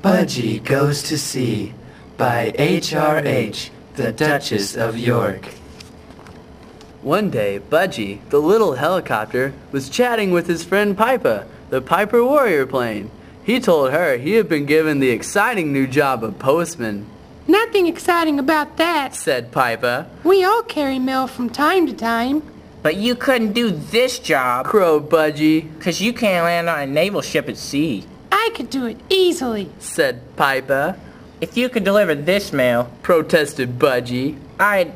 Budgie Goes to Sea by H.R.H., the Duchess of York. One day, Budgie, the little helicopter, was chatting with his friend Pipa, the Piper Warrior plane. He told her he had been given the exciting new job of postman. Nothing exciting about that, said Pipa. We all carry mail from time to time. But you couldn't do this job, crowed Budgie. 'Cause you can't land on a naval ship at sea. I could do it easily, said Pipa. If you could deliver this mail, protested Budgie, I'd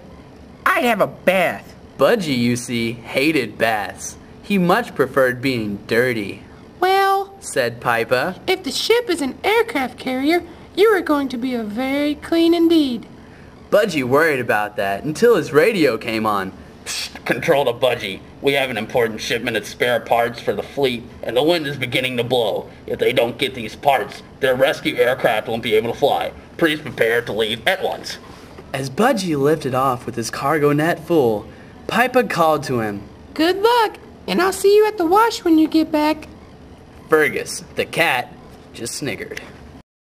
have a bath. Budgie, you see, hated baths. He much preferred being dirty. Well, said Pipa, if the ship is an aircraft carrier, you are going to be very clean indeed. Budgie worried about that until his radio came on. Psst, control to Budgie. We have an important shipment of spare parts for the fleet, and the wind is beginning to blow. If they don't get these parts, their rescue aircraft won't be able to fly. Please prepare to leave at once. As Budgie lifted off with his cargo net full, Pipa called to him. Good luck, and I'll see you at the wash when you get back. Fergus, the cat, just sniggered.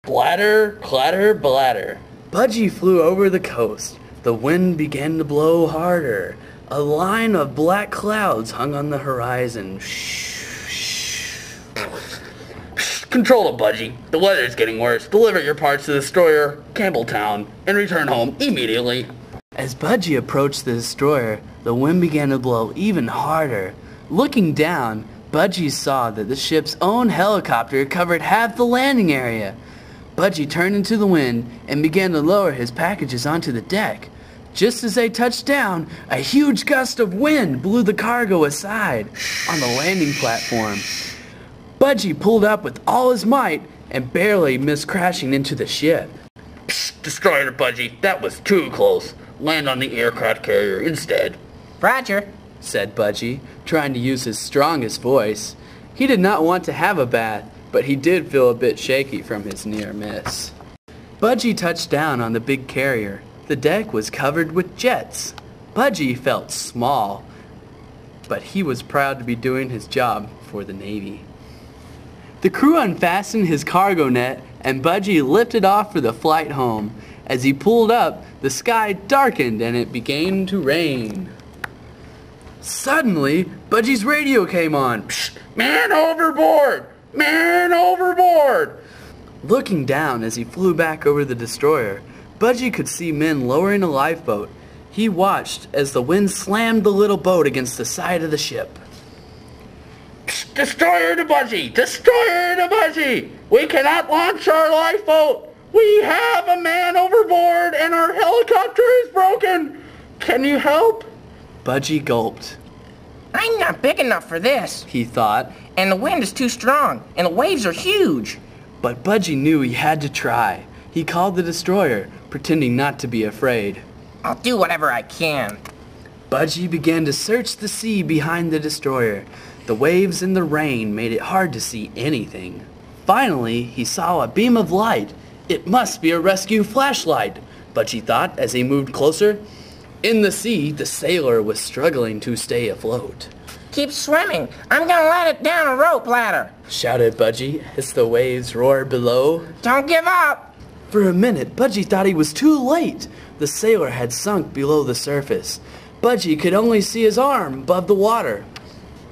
Blatter, clatter, blatter. Budgie flew over the coast. The wind began to blow harder. A line of black clouds hung on the horizon. Control it, Budgie. The weather's getting worse. Deliver your parts to the destroyer, Campbelltown, and return home immediately. As Budgie approached the destroyer, the wind began to blow even harder. Looking down, Budgie saw that the ship's own helicopter covered half the landing area. Budgie turned into the wind and began to lower his packages onto the deck. Just as they touched down, a huge gust of wind blew the cargo aside on the landing platform. Budgie pulled up with all his might and barely missed crashing into the ship. Psst, destroyer, Budgie. That was too close. Land on the aircraft carrier instead. Roger, said Budgie, trying to use his strongest voice. He did not want to have a bath, but he did feel a bit shaky from his near miss. Budgie touched down on the big carrier. The deck was covered with jets. Budgie felt small, but he was proud to be doing his job for the Navy. The crew unfastened his cargo net, and Budgie lifted off for the flight home. As he pulled up, the sky darkened and it began to rain. Suddenly, Budgie's radio came on. Psst, man overboard! Man overboard! Looking down as he flew back over the destroyer, Budgie could see men lowering a lifeboat. He watched as the wind slammed the little boat against the side of the ship. Psst, destroyer to Budgie! Destroyer to Budgie! We cannot launch our lifeboat! We have a man overboard and our helicopter is broken! Can you help? Budgie gulped. I'm not big enough for this, he thought. And the wind is too strong, and the waves are huge. But Budgie knew he had to try. He called the destroyer, pretending not to be afraid. I'll do whatever I can. Budgie began to search the sea behind the destroyer. The waves and the rain made it hard to see anything. Finally, he saw a beam of light. It must be a rescue flashlight, Budgie thought as he moved closer. In the sea, the sailor was struggling to stay afloat. Keep swimming. I'm gonna let it down a rope ladder, shouted Budgie as the waves roared below. Don't give up. For a minute, Budgie thought he was too late. The sailor had sunk below the surface. Budgie could only see his arm above the water.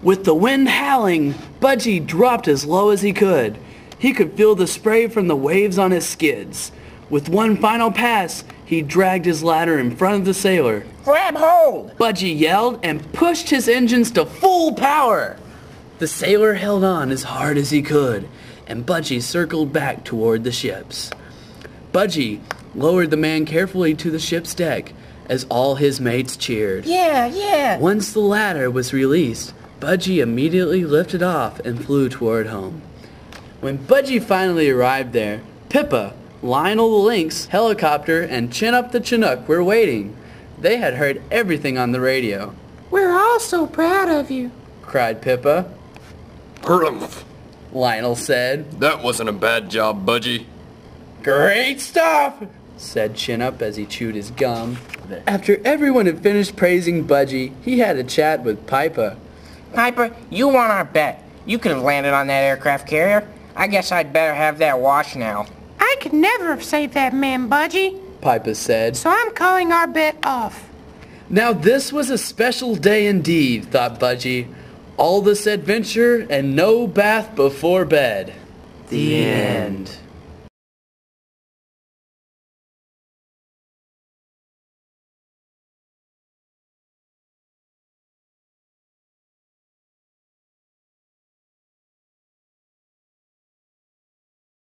With the wind howling, Budgie dropped as low as he could. He could feel the spray from the waves on his skids. With one final pass, he dragged his ladder in front of the sailor. Grab hold! Budgie yelled and pushed his engines to full power. The sailor held on as hard as he could, and Budgie circled back toward the ships. Budgie lowered the man carefully to the ship's deck as all his mates cheered. Yeah. Once the ladder was released, Budgie immediately lifted off and flew toward home. When Budgie finally arrived there, Pippa, Lionel the Lynx, Helicopter, and Chin Up the Chinook were waiting. They had heard everything on the radio. We're all so proud of you, cried Pippa. Humph, Lionel said. that wasn't a bad job, Budgie. Great stuff, said Chin Up as he chewed his gum. After everyone had finished praising Budgie, he had a chat with Pipa. Piper, you won our bet. You could have landed on that aircraft carrier. I guess I'd better have that wash now. could never have saved that man, Budgie. Pipa said. So I'm calling our bet off. Now this was a special day indeed, thought Budgie. All this adventure and no bath before bed. The end.